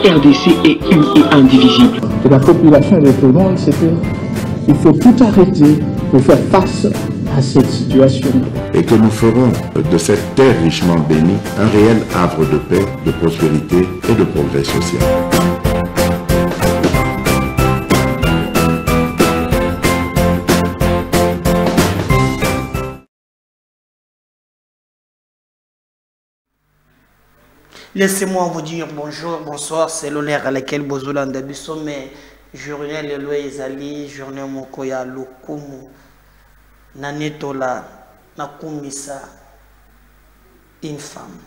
RDC est une et indivisible. Et la population répondante, c'est qu'il faut tout arrêter pour faire face à cette situation. Et que nous ferons de cette terre richement bénie un réel havre de paix, de prospérité et de progrès social. Laissez-moi vous dire bonjour, bonsoir, c'est l'honneur à laquelle Bozola Ndabiso, mais journée le loi ezali, journée mokoya lokumu, nanetola, nakumisa, une femme.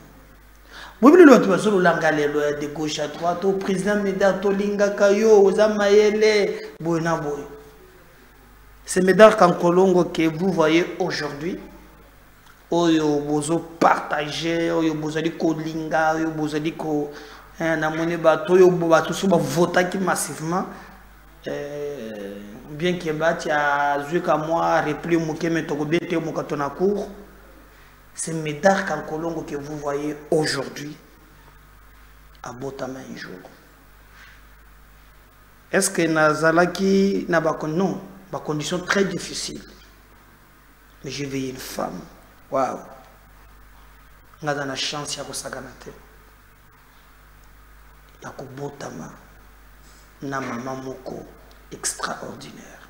Oui, le loi tu langa le loi de gauche à droite, au président Médard Tolinga Kayo, aux Amayele, Boina Boy. C'est Médard Kankolongo que vous voyez aujourd'hui. Oyo bozo partager oyo bozali ko linga oyo bozali ko na moni bato oyo bato so ba voter qui massivement bien que bati a zuka moi repli muke metoko bete mukato na cour. C'est Médard Kankolongo que vous voyez aujourd'hui à Botama un jour. Est-ce que nazalaki na ba non ba conditions très difficiles, mais j'ai vu une femme. Waouh, on a la chance de se gagner. Il y a Botama, na maman moko extraordinaire.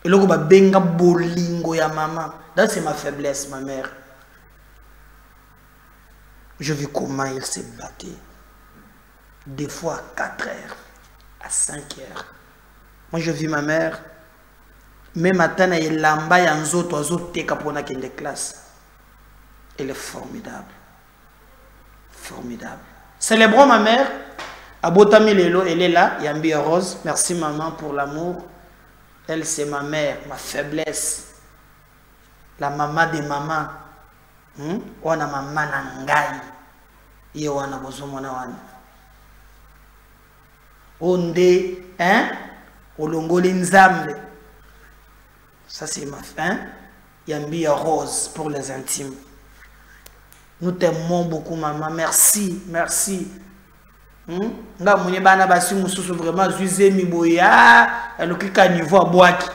Et là, on a benga bolingo ya maman. Ça c'est ma faiblesse, ma mère. Je vis comment il s'est battu. Des fois à 4 heures, à 5 heures. Moi je vis ma mère. Même matin, il lamba ya nzoto azoteka pona kende classe. Elle est formidable. Formidable. Célébrons ma mère. Abotami Lelo, elle est là. Yambi Rose. Merci maman pour l'amour. Elle c'est ma mère, ma faiblesse. La maman des mamans. Wana maman nangai. Ye wana bozomona wana. Onde, olongoli nzambe. Ça c'est ma fin. Yambi Rose pour les intimes. Nous t'aimons beaucoup maman. Merci, merci. Nga mwenye bana basi mususu vraiment zuize miboya elokika niveau boaki.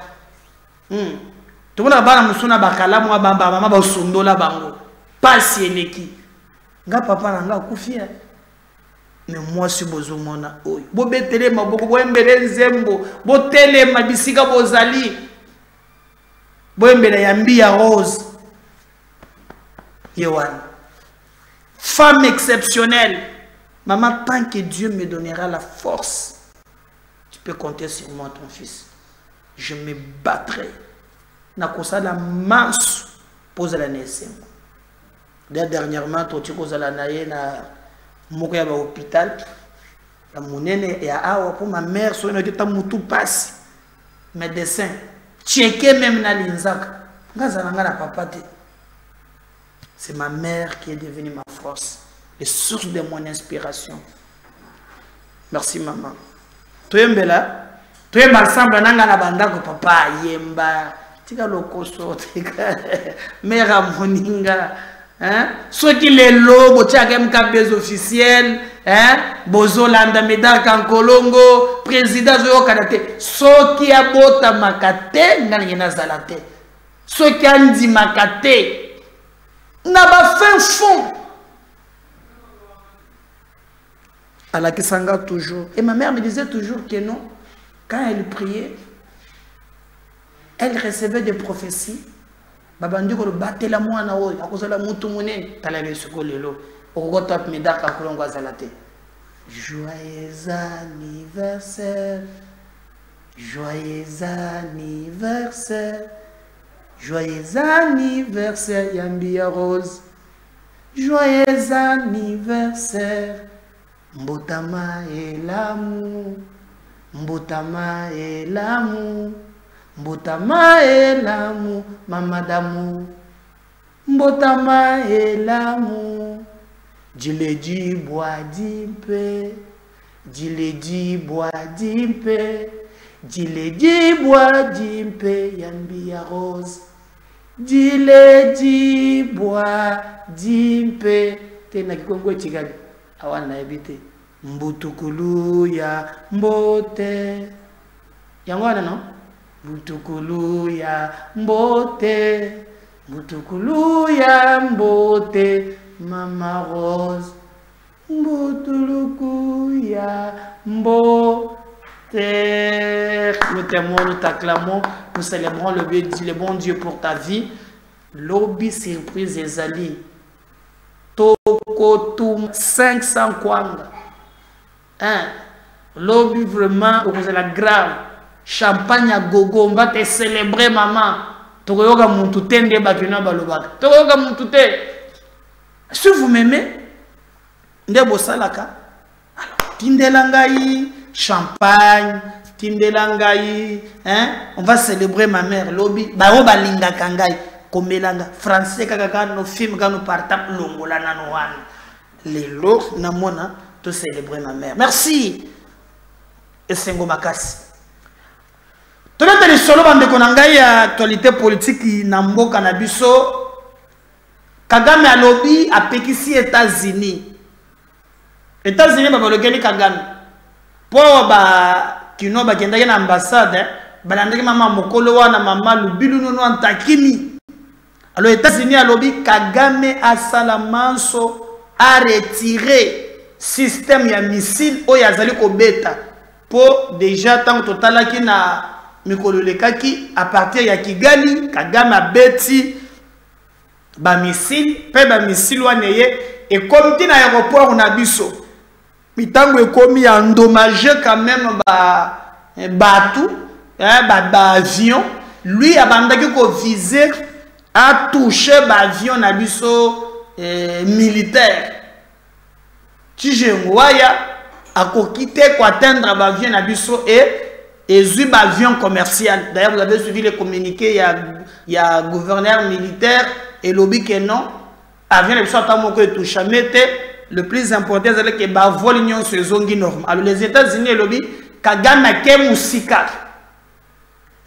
Tout le monde bana musuna bakala mwa bamba mama ba sondola bango. Pasi eleki. Nga papa na nga kufia. Mais moi si bozomona oyo. Bo betele maboko bo embele nzembo, bo tele mabisika bozali. Boembele Yambi Rose. Yewan. Femme exceptionnelle. Maman, tant que Dieu me donnera la force, tu peux compter sur moi, ton fils. Je me battrai. Nakosa la manche pose la naissance. Dernièrement, tu causes la naïe na mokoya ba hôpital. La monene et awa pour ma mère, so ina kita mutu passe. Médecin. Tchéké même na linzaka. C'est ma mère qui est devenue ma force, les sources de mon inspiration. Merci maman. Toyembela, toyemba ensemble nanga na bandako papa yemba. Tika lokoso tika mère moninga, ceux qui les lobes tchaka mkabez officiel, Bozolanda Médard Kankolongo, président Zoyo Kadate, ceux qui abota makate ngana zalate. Ceux qui ont dit makate n'a pas fait fond. À la Kisanga toujours. Et ma mère me disait toujours que non. Quand elle priait, elle recevait des prophéties. Babandi ko battait la moana oyo, akozala mutu munene, talale sukolelo. Okotap Médard Kankolongo azalate. Joyeux anniversaire. Joyeux anniversaire. Joyeux anniversaire, Yambi Rose. Joyeux anniversaire. Mbotama et l'amour. Mbotama et l'amour. Mbotama et l'amour, maman d'amour. Mbotama et l'amour. Diledi bois d'impe. Diledi bois d'impe. Diledi bois d'impe, Yambi Rose. Diledi bois d'impe. Tena kikongo chigali. awana ebite mbutukulu ya mbote yango wana non mbutukulu ya mbote mbutukulu ya mbote Mama Rose mbutuluku ya mbote. Nous t'aimons, nous t'acclamons, nous célébrons le bon Dieu pour ta vie. Lobby surprise ezali Toko Toum 500 kwanga. Lobby vraiment c'est la grave. Champagne à gogo, on va te célébrer maman. Tokoyoka muntute nde bakina balobaka. Tokoyoka muntute. Si vous m'aimez, nde bosalaka. Alors tindelangai champagne, tindelangai, on va célébrer ma mère lobby. Ba balinga kangai. Komelanga français kaka no film ka no parta longola nano wana lelo namona to célébrer ma mère. Merci esengo makasi to na tele solo bande konanga ya actualité politique na mboka na biso. Kagame alobi apekisi États-Unis ba balokeli Kagame po ba kino ba kendaki na ambassade balandaki mama mokolo wana mama lubilu nono antakimi. Alors, États-Unis a lobby Kagame a salamanso a retiré système ya missile o yazali ko beta pour déjà tant total qui na mikolo lekaki à partir ya Kigali Kagame a beti ba missile pe ba missile waneye et comme ti na aéroport na biso mitango ekomi endommagé quand même ba tout ba avion lui abandaki ko viser a touché l'avion nabiso militaire. Tijengwaya a quitté pour atteindre l'avion nabiso et zui l'avion commercial. D'ailleurs, vous avez suivi les communiqués, il y a gouverneur militaire et lobby que non. Avion nabiso atamo ko touché mais le plus important c'est que ba vol union se zongi norme. Alors les États-Unis et lobby Kagame ke musika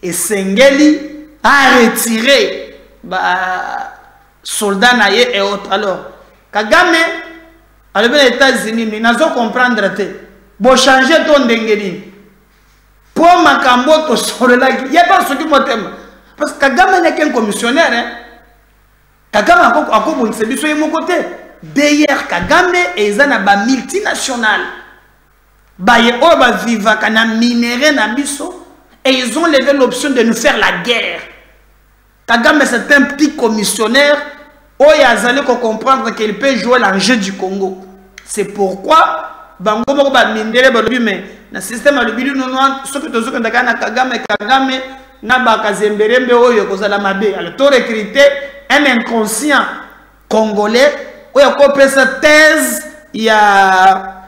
et Sengeli a retiré soldats naïe et autres. Alors, Kagame, à les États-Unis, mais n'a pas comprendre. Bon, changer ton dengeni. Pour ma cambo, to sola, il n'y a pas ce qui m'aime. Parce que Kagame n'est qu'un commissionnaire. Kagame a encore bon service sur mon côté. D'ailleurs, Kagame est un multinational. Baye oba viva kana minéré na biso et ils ont levé l'option de nous faire la guerre. Kagame c'est un petit commissionnaire où il a allé comprendre qu'il peut jouer l'enjeu du Congo. C'est pourquoi bango moko ba mindele ba lobi mais na système alobi no ce que tozo kanda kana Kagame na ba kazemberembe oyo kozala mabe. Alors to recruter un inconscient congolais oyo ko pesa thèse ya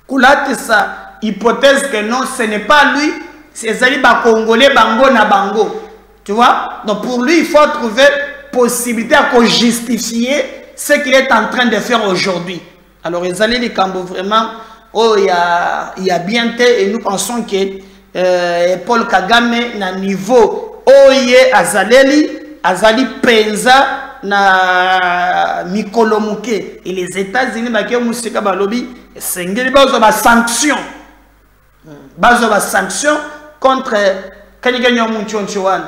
kulate sa hypothèse que non ce n'est pas lui, c'est zali ba congolais bango na bango. Tu vois? Donc pour lui, il faut trouver possibilité à justifier ce qu'il est en train de faire aujourd'hui. Alors, les alliés du Cambo, vraiment, oh, il y a bien été, et nous pensons que Paul Kagame, na niveau, oh, il est Azali Penza, na Mikolomuke. Et les États-Unis, bah, qui ont Moussika Balobi, c'est une sanction. Sanction contre Kaniganyo Munchonchuan.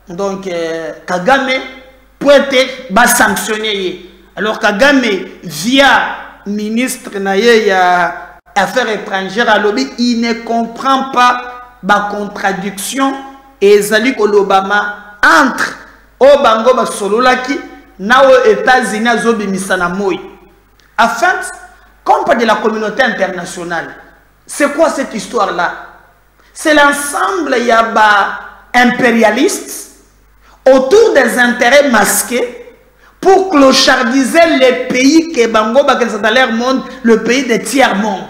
Donc, Kagame peut être sanctionné. Alors, Kagame, via ministre des Affaires étrangères à lobby, il ne comprend pas la contradiction et Zali Obama entre Obango Basololaki na aux États-Unis à Zobi Misanamoy. Afin, comme pas de la communauté internationale, c'est quoi cette histoire-là? C'est l'ensemble, il y a impérialistes autour des intérêts masqués pour clochardiser les pays que Bango dans leur monde, le pays des tiers-monde.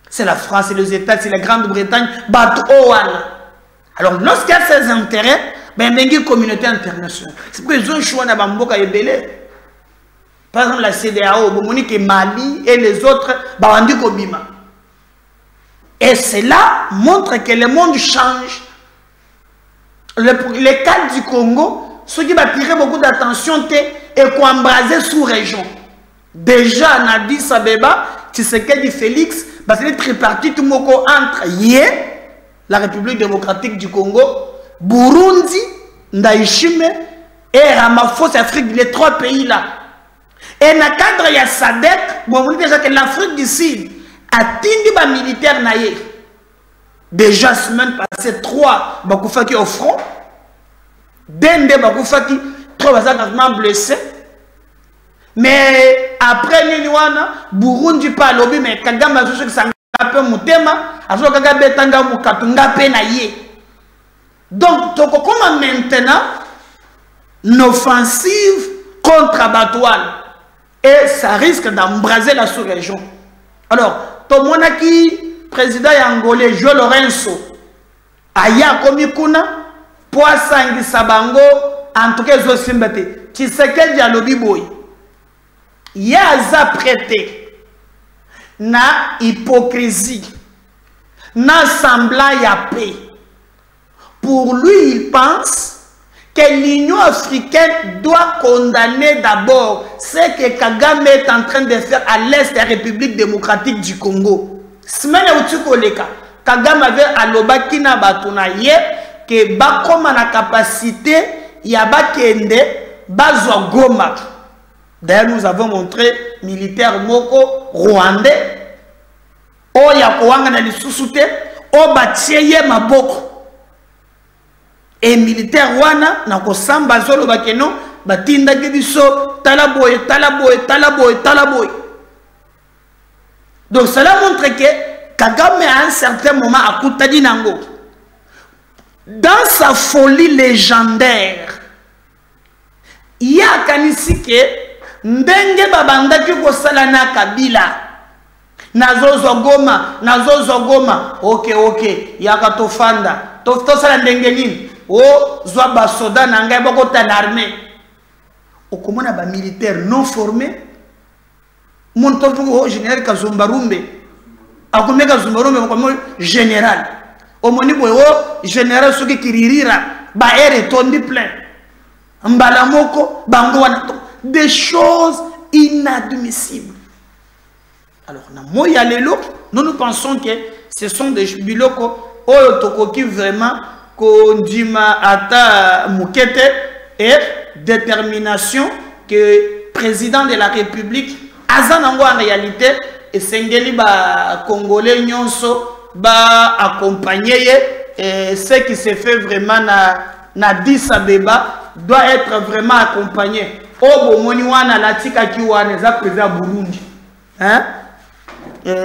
C'est la France, et les États, c'est la Grande-Bretagne, alors lorsqu'il y a ces intérêts, ben il y a une communauté internationale. C'est pour qu'ils ont choisi de Bamboka et Belé. Par exemple, la CEDEAO, Monique et Mali et les autres, Bawandi Kobima. Et cela montre que le monde change. Les cas du Congo, ceux qui va tirer beaucoup d'attention et qu'on embraser sous-région. Déjà, Nadi Sabeba, Tshisekedi Félix, parce que les tripartites entre la République démocratique du Congo, Burundi, Ndaïchime et Ramaphosa, Afrique, les 3 pays là. Et dans le cadre de SADC, bon, vous déjà que l'Afrique du Sud a tenu les militaires naïe. Déjà, semaine passée, 3 Bakoufaki au front. Dende Bakoufaki, 3 Bakoufaki blessés. Mais après Niniwana, Burundi pas lobby, mais Kagame a joué que ça n'a pas moutema, a joué Kagame Betanga Moukatunga Penaye. Donc, comment maintenant, une offensive contre Abatouane, et ça risque d'embraser la sous-région. Alors, tout le monde qui président angolais, Joe Lorenzo, Aya Komikuna, Poissangi Sabango, en tout cas, Zosimbate, Tshisekedi Dialobi Boy. Yaza prêté na hypocrisie, na semblant ya paix. Pour lui, il pense que l'Union africaine doit condamner d'abord ce que Kagame est en train de faire à l'est de la République démocratique du Congo. Semaine où Kagame avait à l'Obakina Batunaye que Bakoma na capacité Yabakende Bazwa Goma. D'ailleurs, nous avons montré militaire Moko rwandais. O Yakouanga na lissusute, o Batieye Maboko. Et militaire wana na kosamba zolo bakeno batinda kebiso talaboy talaboy talaboy talaboy. Donc cela montre que Kagame à un certain moment a Koutadi Nango, dans sa folie légendaire, il y a kanisi ke ndenge babanda ki kosala na Kabila nazozo goma ok yaka tofanda tosala ndenge nini. Oh, Zouaba Soda Nanga Bokota l'armée. Au commune ba militaire non formé. Mon tofu général Kazumbarumbe. A combien Kazumbarumbe comme général. Au monibo général Soki Kiririra ba ere tondi plein. Mbalamoko bango wanato. Des choses inadmissibles. Alors na moya lelo, nous pensons que ce sont des biloko oyotokoki vraiment Kondima Ata Moukete et détermination que président de la République Azanango en réalité et Sengeli ba Congolais Nyonso ba accompagner et ce qui se fait vraiment na Addis Abeba doit être vraiment accompagné. Obo Moniwana Latika Kiwane za président Burundi. Hein?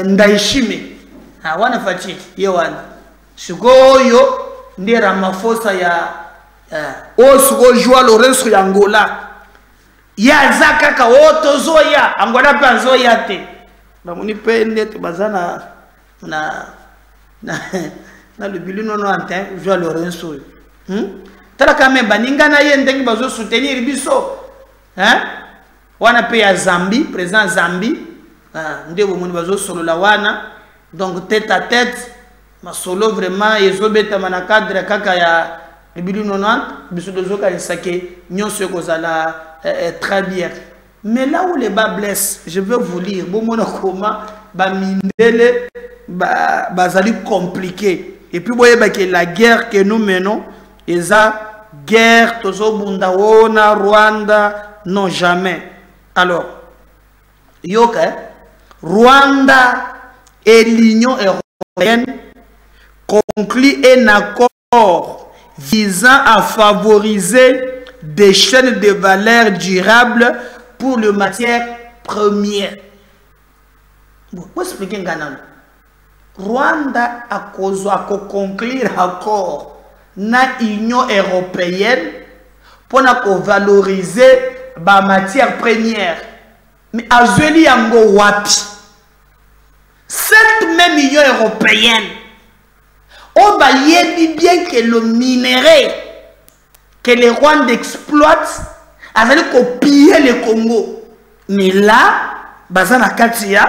Ndaishime. Ah wana fati yewana. Sikoyo ndi Ramaphosa ya osuko Joao Lorenzo ya Angola ya zakaka otozoya Angola pa zoya te bamuni pende te bazana na le bilino no ante Joao Lorenzo tala kame baninga na ye ndenge bazo soutenir biso wana pe ya Zambie président Zambie ndebo muni bazo solo la wana donc tête à tête ma solo vraiment ezobeta mana cadre kaka ya bilu 90 biso dozoka lisake nyonso kozala très bien. Mais là où les bas blessent, je vais vous lire bon mona comment ba mindele bazali compliqué et puis boye ba que la guerre que nous menons eza guerre tozo bunda wona Rwanda non jamais. Alors yoka Rwanda et l'Union européenne conclut un accord visant à favoriser des chaînes de valeur durables pour les matières premières. Bon, vous expliquez Ghana. Rwanda a conclu un accord na Union européenne pour valoriser les matières premières. Mais à Zeli Yango Wapi, cette même Union européenne, on va bien que le minerai que les Rwandais exploitent a copier le Congo. Mais là, Bazana Katia,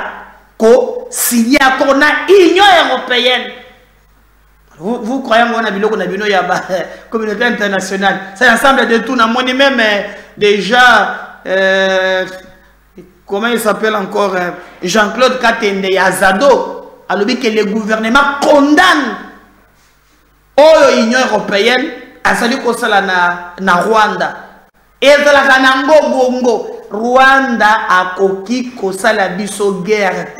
ko signé encore na Union européenne. Vous croyez qu'on a la communauté internationale? C'est l'ensemble de tout. On a même déjà comment il s'appelle encore, Jean-Claude Katende Yazado, a dit que le gouvernement condamne l'Union européenne à saluer na Rwanda. Et la Nango Bongo, Rwanda a koki kosala biso guerre.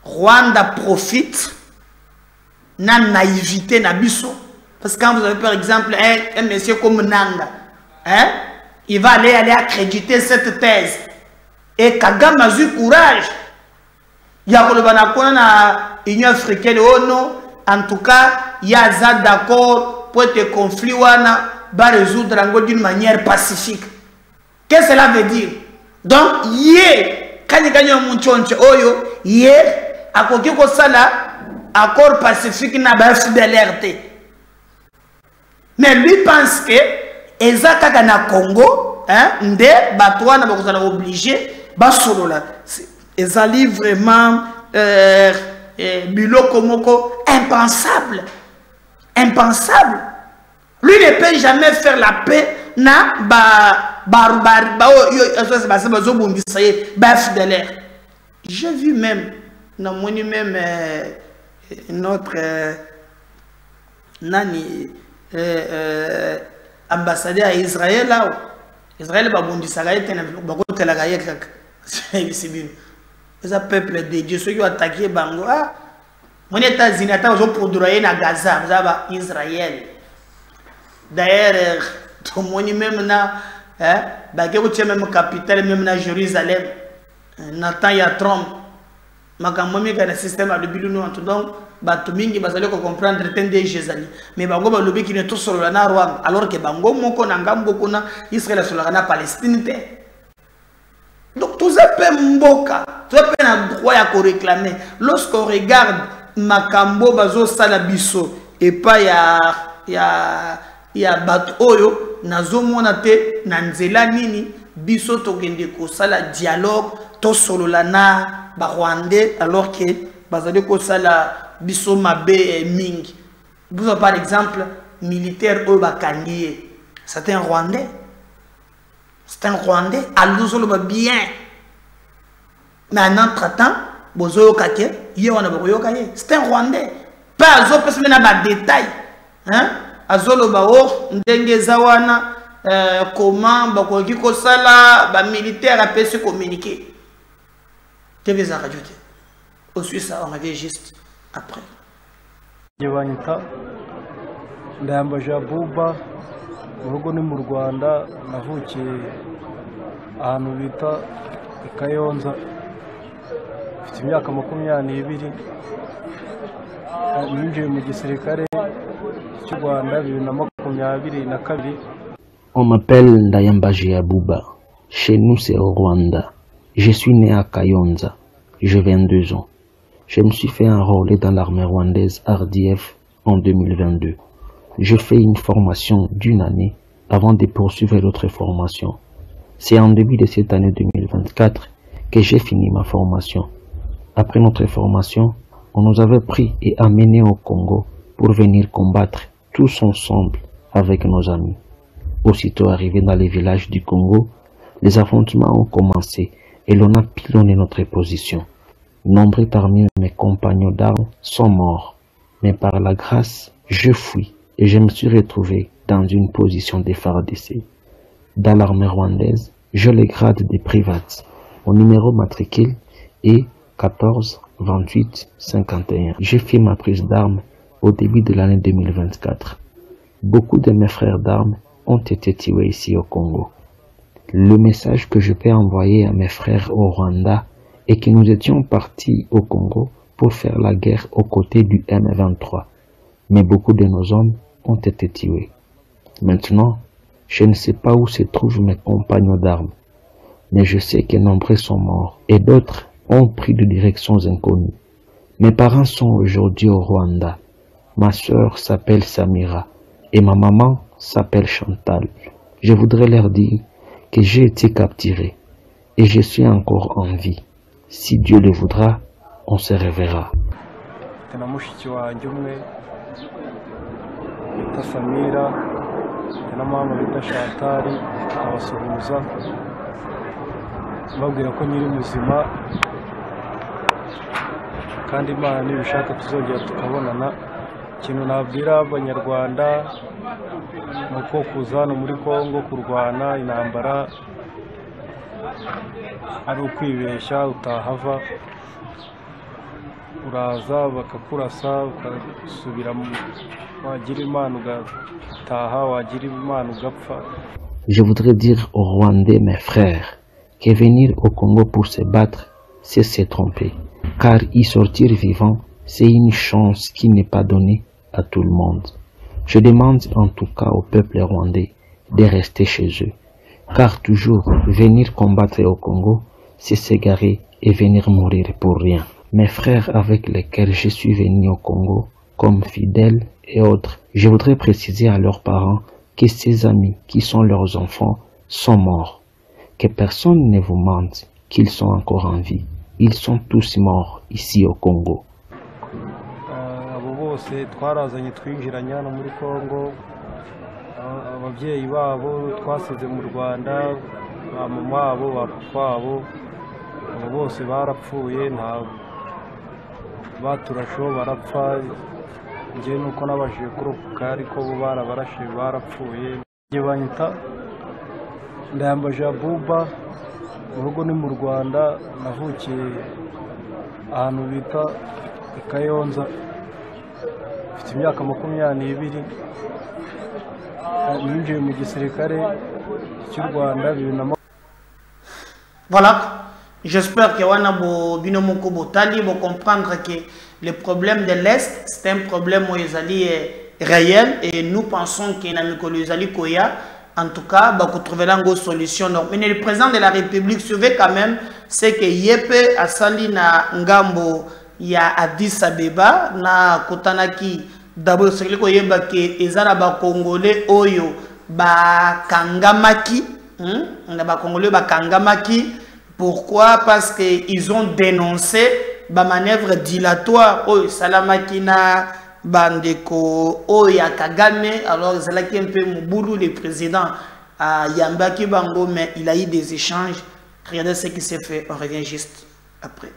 Rwanda profite na naïveté na biso. Parce que quand vous avez par exemple un monsieur comme Nanga, hein, il va aller accréditer cette thèse. Et Kagame a eu courage. Il y a l'Union africaine, oh non, en tout cas, il y a d'accord pour que le conflit va résoudre d'une manière pacifique. Qu'est-ce que cela veut dire? Donc, quand il y a un oyo, à côté de ça, accord pacifique n'a pas fidélité. Mais lui pense que Ezaka na Congo, nde batouana ba obligé ba solo là. Ezali vraiment biloko moko impensable. Impensable. Lui ne peut jamais faire la paix na j'ai vu même notre nani ambassadeur à Israël là. Israël va bondir ça gagne la gagne c'est bien. Les peuple de Dieu ceux qui ont attaqué Bango ah mon États-Unis attend aux produire na Gaza ça Israël. D'ailleurs tout le monde même na baguette même capitale même na Jérusalem. Nathan ya Trump makambo mika na système de biluno donc bato mingi bazali ko comprendre tende Jérusalem mais bango ba lobi ki ne to solo na Rwanda alors que bango moko na ngambo kuna Israël solo na Palestine te. Donc tout ça peut mboka tout ça peut na droit ya ko réclamer lorsqu'on regarde makambo bazo sala biso et pas ya bato oyo nazomona te na nzela nini biso tokende ko sala dialogue to solo na ba Rwandais alors que bazali ko sala biso mabe mingi. Vous par exemple militaire au Bakangie, c'est un Rwandais. C'est un Rwandais allo solo ba bien. Mais en entre-temps, bozo kake, yona boyo kaye, c'est un Rwandais. Pas azo pese na ba détail. Hein? Azolo ba o ndenge zawana comment bakoki ko sala ba militaire a pu se communiquer. Que vous en rajoutez? Au Suisse, on avait juste après. Yibanyita ndayambaje Abuba urugo ni mu Rwanda navukiye ahantu bita Kayonza mfite imyaka 22 ninjiye mu gisirikare cy'u Rwanda 2022. On m'appelle Ndayambaje Abuba. Chez nous c'est au Rwanda. Je suis né à Kayonza. J'ai 22 ans. Je me suis fait enrôler dans l'armée rwandaise RDF en 2022. Je fais une formation d'une année avant de poursuivre l'autre formation. C'est en début de cette année 2024 que j'ai fini ma formation. Après notre formation, on nous avait pris et amenés au Congo pour venir combattre tous ensemble avec nos amis. Aussitôt arrivés dans les villages du Congo, les affrontements ont commencé et l'on a pilonné notre position. Nombreux parmi mes compagnons d'armes sont morts, mais par la grâce, je fuis et je me suis retrouvé dans une position de FARDC. Dans l'armée rwandaise, je le grade de private. Mon numéro matricule est 14 28 51. J'ai fait ma prise d'armes au début de l'année 2024. Beaucoup de mes frères d'armes ont été tués ici au Congo. Le message que je peux envoyer à mes frères au Rwanda est que nous étions partis au Congo pour faire la guerre aux côtés du M23. Mais beaucoup de nos hommes ont été tués. Maintenant, je ne sais pas où se trouvent mes compagnons d'armes, mais je sais que nombreux sont morts et d'autres ont pris de directions inconnues. Mes parents sont aujourd'hui au Rwanda. Ma sœur s'appelle Samira et ma maman s'appelle Chantal. Je voudrais leur dire que j'ai été capturé et je suis encore en vie. Si Dieu le voudra, on se reverra. Samira na mama bita Chantal abasuhuza babwira ko nyiri muzima kandi Imana nibishaka tuzongera tukabonana. Ikintu nabwira abanyarwanda ni uko kuza hano muri Kongo kurwana intambara ari ukwibeshya, utahava uraza bakakurasa ugasubira, wagira Imana ugataha, wagira Imana ugapfa. Je voudrais dire aux Rwandais, mes frères, que venir au Congo pour se battre, c'est se tromper. Car y sortir vivant, c'est une chance qui n'est pas donnée à tout le monde. Je demande en tout cas au peuple rwandais de rester chez eux. Car toujours venir combattre au Congo, c'est s'égarer et venir mourir pour rien. Mes frères avec lesquels je suis venu au Congo, comme fidèles et autres, je voudrais préciser à leurs parents que ces amis qui sont leurs enfants sont morts. Que personne ne vous mente qu'ils sont encore en vie. Ils sont tous morts ici au Congo. Abo bose twarazanye twinjiranye hano muri Kongo, ababyeyi babo twasize mu Rwanda, ba mama wabo, ba papa wabo, abo bose barapfuye, nta baturasho barapfa. Njye nuko nabashije kurokoka ariko bo barabarashe barapfuye. Njye banyita Ndayambaje Buba, mu rugo ni mu Rwanda, navukiye ahantu bita i Kayonza, mfite imyaka 22, ninjiye mu gisirikare cy'u Rwanda 2000. Voilà, j'espère que wana bo bino moko botali bo comprendre que le problème de l'Est c'est un problème où ils allaient réel et nous pensons que na mikolo izali koya. En tout cas, bah, qu'on trouve là une solution. Donc, mais le président de la République sauvé quand même, c'est que Yepe Asali na Ngambo ya Addis Abeba na Kotanaki. D'abord, c'est que Yeba que ezala ba Congolais oyo ba Kangamaki, ba Congolais ba Kangamaki. Pourquoi? Parce que ils ont dénoncé ba manœuvre dilatoire oyo Salamaki na Bandeko Oya Kagame. Alors c'est là qu'un peu Moubulu le président à Yambaki Bango, mais il a eu des échanges. Regardez ce qui s'est fait, on revient juste après.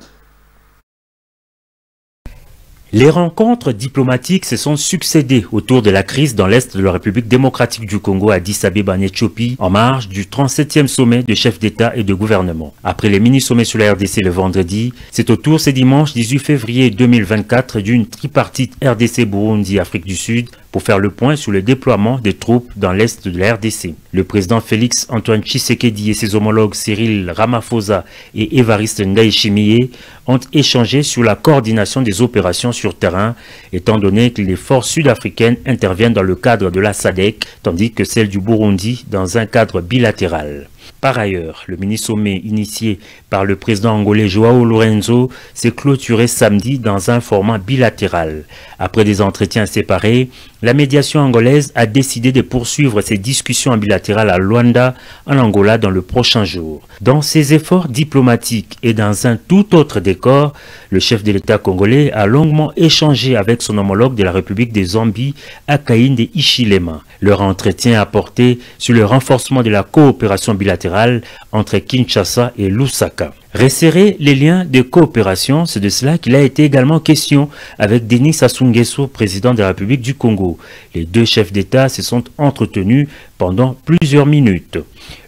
Les rencontres diplomatiques se sont succédées autour de la crise dans l'Est de la République démocratique du Congo à Addis Abeba en Éthiopie, en marge du 37e sommet de chefs d'État et de gouvernement. Après les mini-sommets sur la RDC le vendredi, c'est au tour ce dimanche 18 février 2024 d'une tripartite RDC-Burundi-Afrique du Sud pour faire le point sur le déploiement des troupes dans l'Est de la RDC. Le président Félix Antoine Tshisekedi et ses homologues Cyril Ramaphosa et Évariste Ndayishimiye ont échangé sur la coordination des opérations sur terrain, étant donné que les forces sud-africaines interviennent dans le cadre de la SADC, tandis que celles du Burundi dans un cadre bilatéral. Par ailleurs, le mini-sommet initié par le président angolais Joao Lourenço s'est clôturé samedi dans un format bilatéral. Après des entretiens séparés, la médiation angolaise a décidé de poursuivre ses discussions bilatérales à Luanda, en Angola, dans le prochain jour. Dans ses efforts diplomatiques et dans un tout autre décor, le chef de l'État congolais a longuement échangé avec son homologue de la République des Zambie, Hakainde Hichilema. Leur entretien a porté sur le renforcement de la coopération bilatérale entre Kinshasa et Lusaka. Resserrer les liens de coopération, c'est de cela qu'il a été également question avec Denis Sassou Nguesso, président de la République du Congo. Les deux chefs d'État se sont entretenus pendant plusieurs minutes.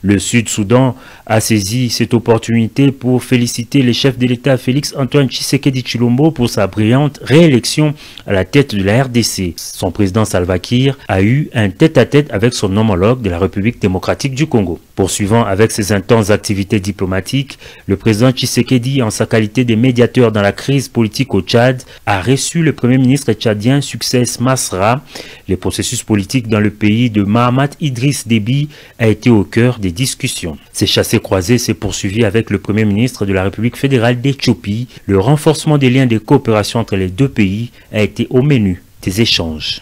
Le Sud-Soudan a saisi cette opportunité pour féliciter le chef de l'État Félix Antoine Tshisekedi Tshilombo pour sa brillante réélection à la tête de la RDC. Son président Salva Kiir a eu un tête-à-tête avec son homologue de la République démocratique du Congo. Poursuivant avec ses intenses activités diplomatiques, le président Tshisekedi, en sa qualité de médiateur dans la crise politique au Tchad, a reçu le premier ministre tchadien Succès Masra. Le processus politique dans le pays de Mahamat Idriss Déby a été au cœur des discussions. Ces chassés-croisés s'est poursuivi avec le premier ministre de la République fédérale d'Éthiopie. Le renforcement des liens de coopération entre les deux pays a été au menu des échanges.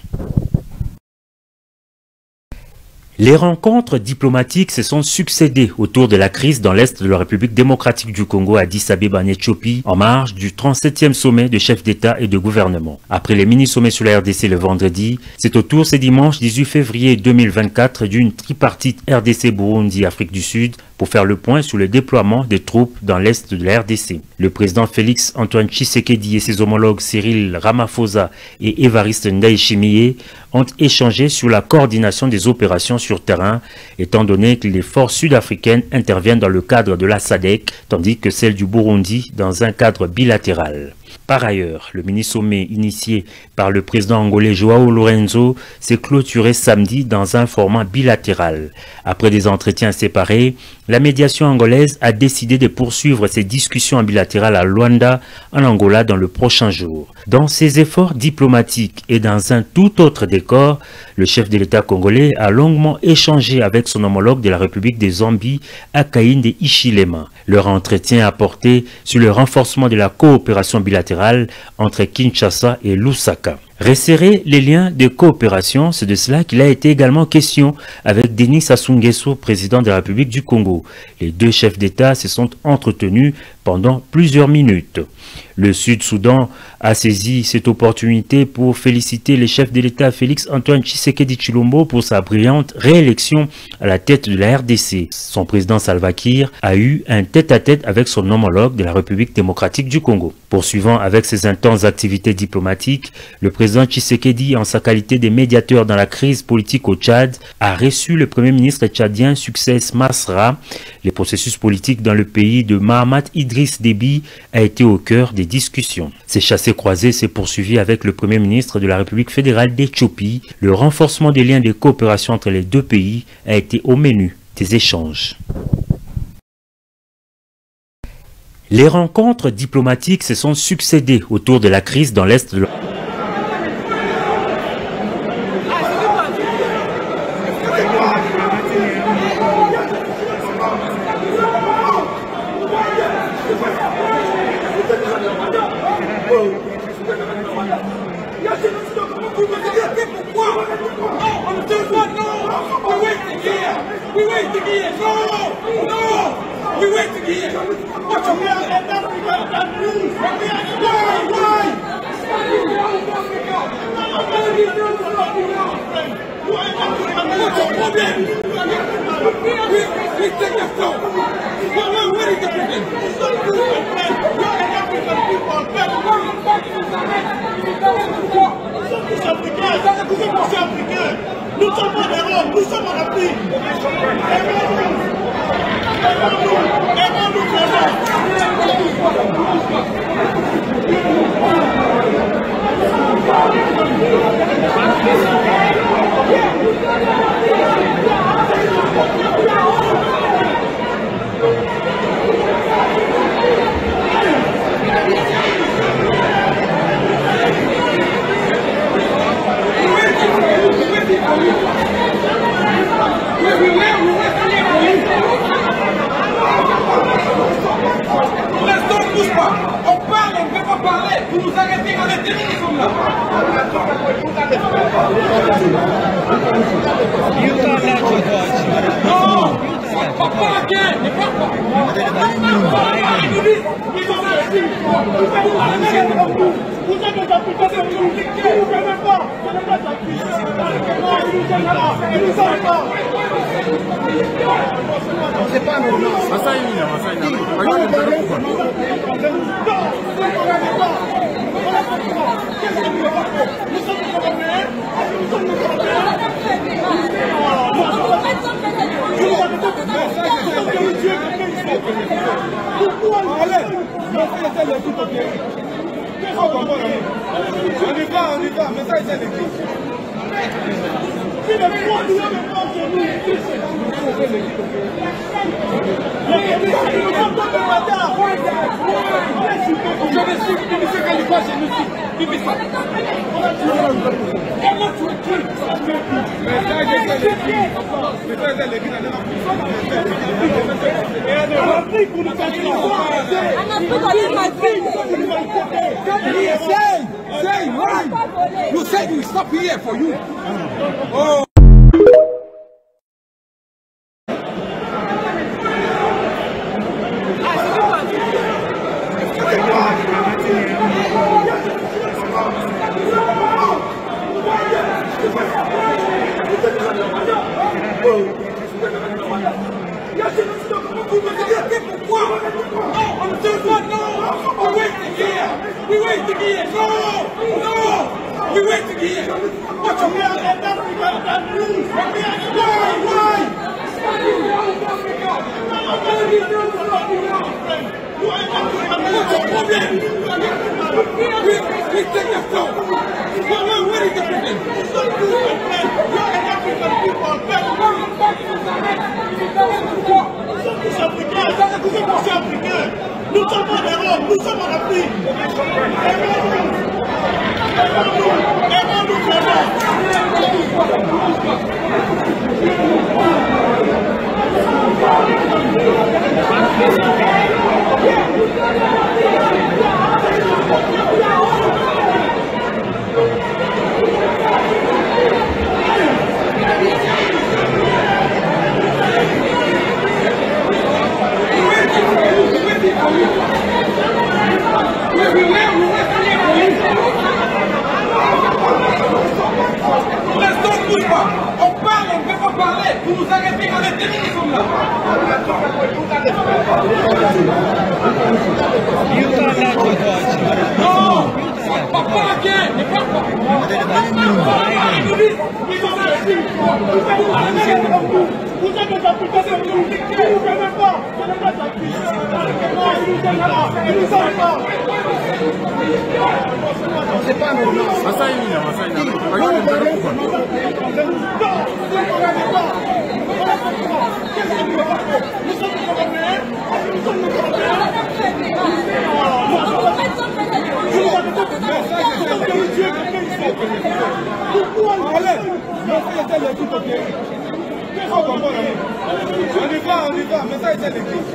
Les rencontres diplomatiques se sont succédées autour de la crise dans l'est de la République démocratique du Congo à Addis Abeba en Éthiopie, en marge du 37e sommet de chefs d'État et de gouvernement. Après les mini-sommets sur la RDC le vendredi, c'est au tour ce dimanche 18 février 2024 d'une tripartite RDC-Burundi-Afrique du Sud pour faire le point sur le déploiement des troupes dans l'est de la RDC. Le président Félix Antoine Tshisekedi et ses homologues Cyril Ramaphosa et Évariste Ndayishimiye ont échangé sur la coordination des opérations sur terrain, étant donné que les forces sud-africaines interviennent dans le cadre de la SADC, tandis que celles du Burundi dans un cadre bilatéral. Par ailleurs, le mini-sommet initié par le président angolais Joao Lourenço s'est clôturé samedi dans un format bilatéral. Après des entretiens séparés, la médiation angolaise a décidé de poursuivre ses discussions bilatérales à Luanda, en Angola, dans le prochain jour. Dans ses efforts diplomatiques et dans un tout autre décor, le chef de l'État congolais a longuement échangé avec son homologue de la République des Zambie, Hakainde Hichilema. Leur entretien a porté sur le renforcement de la coopération bilatérale entre Kinshasa et Lusaka. Resserrer les liens de coopération, c'est de cela qu'il a été également question avec Denis Sassou Nguesso, président de la République du Congo. Les deux chefs d'État se sont entretenus pendant plusieurs minutes. Le Sud-Soudan a saisi cette opportunité pour féliciter le chef de l'État Félix Antoine Tshisekedi Tshilombo pour sa brillante réélection à la tête de la RDC. Son président Salva Kiir a eu un tête-à-tête avec son homologue de la République démocratique du Congo. Poursuivant avec ses intenses activités diplomatiques, le président Tshisekedi, en sa qualité de médiateur dans la crise politique au Tchad, a reçu le premier ministre tchadien Succès Masra. Le processus politique dans le pays de Mahamat Idriss Déby a été au cœur des discussions. Ces chassés-croisés s'est poursuivi avec le premier ministre de la République fédérale d'Éthiopie. Le renforcement des liens de coopération entre les deux pays a été au menu des échanges. Les rencontres diplomatiques se sont succédées autour de la crise dans l'est de Nous sommes en Europe, nous sommes en Afrique. Vous nous arrêtez quand les terroristes sont là. Non, pas la guerre, ne pas. Vous êtes des applications compliquées, vous ne pouvez pas. C'est pas normal. On y va, mais ça c'est l'équipe. You said we stop here for you. Oh. on the third one, no! We wait here! We wait here! No! No! We wait here! What you mean? Why? What's your problem? We take the floor. Where is the problem? Nous sommes en Europe, nous sommes en Afrique. Aimons-nous on parle, on ne peut pas parler. Vous nous arrêtez quand les témoins sont là. Non, papa, ne parle pas. Vous êtes des applications de musique, vous ne savez pas. C'est pas normal. On y va, mais ça était l'équipe.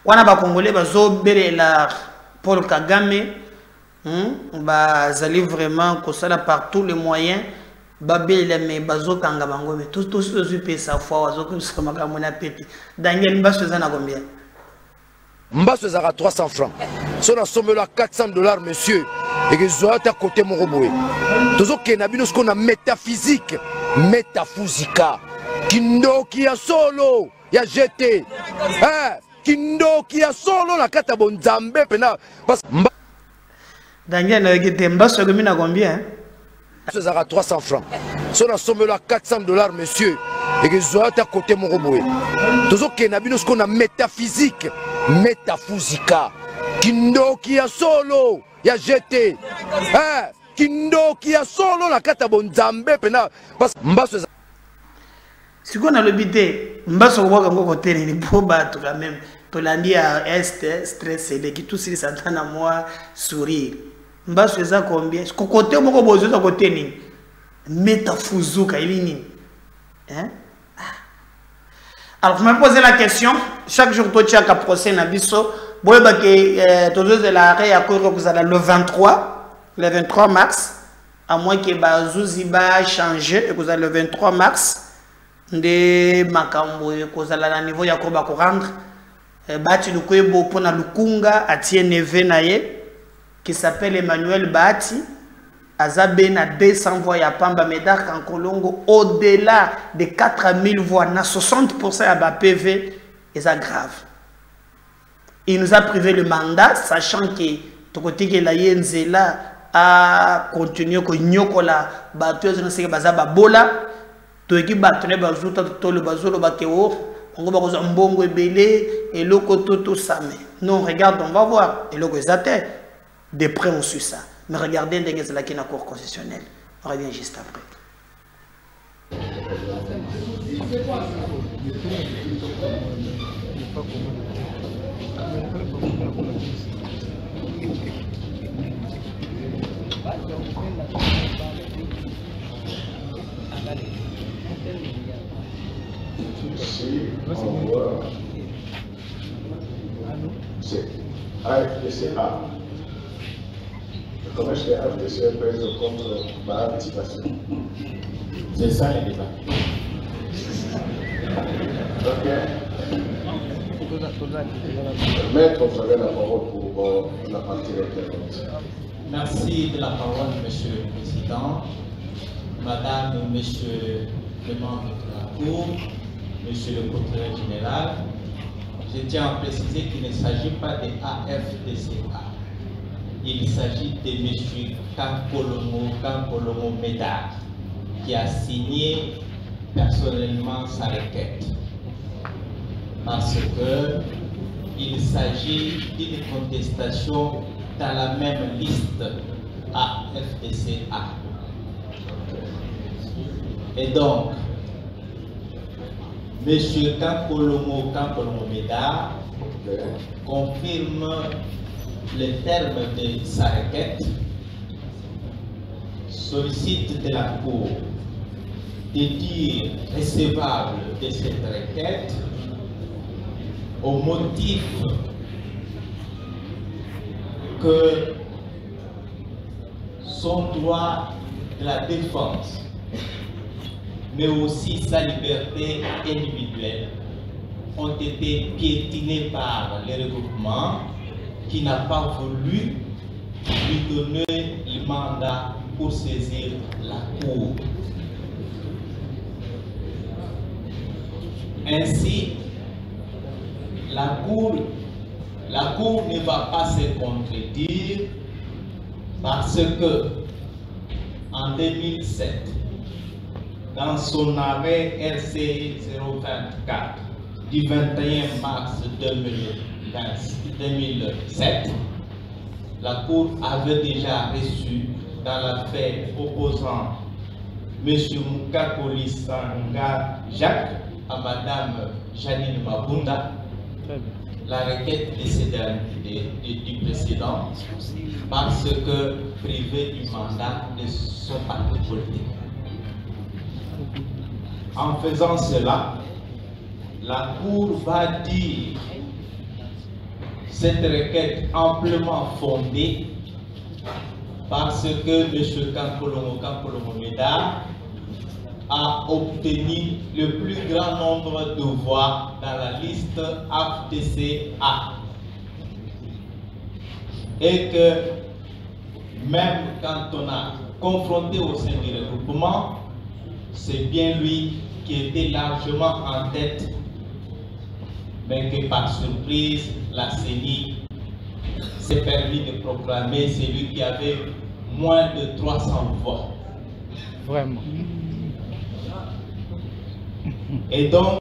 Wana ba Congolais bazo belela Paul Kagame bazali vraiment kosala par tous les moyens babela mais bazo kanga bango mais tous pesa fois bazo ko makambo na peti Daniel Mbasso za na combien Mbasso za 300 francs so na somelo 400 $, monsieur et que zo à côté mon robot tozo kena bino ce qu'on a métaphysique métaphysika kindoki ya solo ya jeté kindoki ya solo na kata bonzambe pena parce Daniel na gete Mbasso gomi na combien Mbasso za 300 francs so na somelo 400 $, monsieur et que zo à côté mon robot tozo kena bino ce qu'on a métaphysique métaphysika kindoki ya solo ya jeté kindoki ya solo na kata bonzambe pena parce Mbasso si on a l'habité Mbasso ko ngo côté ni boba tout quand même to landi à est stress et qui tout si s'entend à moi sourire Mbasso za combien ko côté moko bozo za côté ni métaphysique ili ni alors vous me posez la question chaque jour to tia ka procès na biso boyeba ke tozo de la arrêt à ko kozala le 23 mars à moins que bazuzi ba changer et kozala le 23 mars de makambo kozala na niveau ya ko ba ko rendre bati lukwebo pona lukunga atie neve na ye qui s'appelle Emmanuel Bati Azabe na 200 voix ya Pamba Médard en Kolongo au-delà de 4000 voix na 60% à bas PV et ça grave. Il nous a privé le mandat sachant que tokoti ke la yenzela a continuer ko nyokola batuezo na seke bazaba bola to eki batone bazuta to le bazolo bateo on va koza mbongo ebele et loko toto same. Non, regarde, on va voir et loko ezate de près on suit ça. Mais regardez là qui est la cour constitutionnelle. On revient juste après. c'est AFDCA. Comment est-ce que AFDCA pèse contre ma participation? C'est ça le débat. Ok. Maître, vous avez la parole pour la partie requérante. Merci de la parole, Monsieur le Président, Madame et Monsieur le membre de la Cour, Monsieur le Procureur général. Je tiens à préciser qu'il ne s'agit pas de AFDCA. Il s'agit de M. Kankolomo Médard, qui a signé personnellement sa requête. Parce qu'il s'agit d'une contestation dans la même liste AFDCA. Et donc, M. Kankolomo Médard confirme le terme de sa requête, sollicite de la Cour de dire recevable de cette requête au motif que son droit de la défense, mais aussi sa liberté individuelle, ont été piétinés par le regroupement qui n'a pas voulu lui donner le mandat pour saisir la Cour. Ainsi, la Cour ne va pas se contredire parce que en 2007, dans son arrêt RC 024 du 21 mars 2007, la Cour avait déjà reçu dans l'affaire opposant M. Mukakoli Sanga Jacques à Mme Janine Mabunda la requête du précédent parce que privé du mandat de son parti politique. En faisant cela, la Cour va dire cette requête amplement fondée parce que M. Kankolomo Médard a obtenu le plus grand nombre de voix dans la liste AFDCA. Et que même quand on a confronté au sein du regroupement, c'est bien lui qui était largement en tête, mais que par surprise, la CENI s'est permis de proclamer celui qui avait moins de 300 voix. Vraiment. Et donc,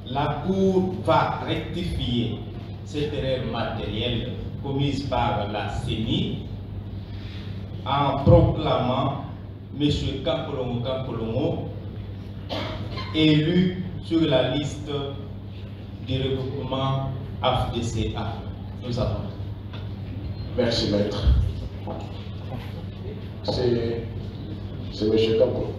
la Cour va rectifier cette erreur matérielle commise par la CENI en proclamant M. Kankolomo élu sur la liste du regroupement AFDCA. Nous avons. Merci, maître. C'est M. Kankolomo.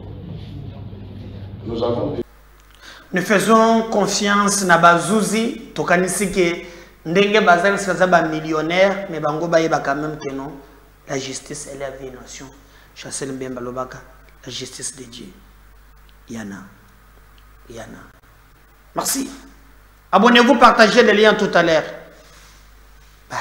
Nous faisons confiance na bazouzi tokanisi ke ndenge bazali sikaza ba millionnaire mais bango bayeba quand même que non la justice elle est une nation. Chancel Mbemba Lobaka, la justice de Dieu. Yana. Merci. Abonnez-vous, partagez les liens tout à l'heure. Bye.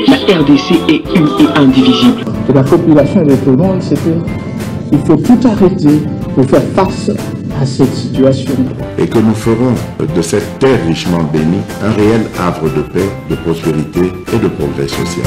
La RDC est une et indivisible. Et la population de tout le monde, c'est qu'il faut tout arrêter pour faire face à cette situation. Et que nous ferons de cette terre richement bénie un réel havre de paix, de prospérité et de progrès social.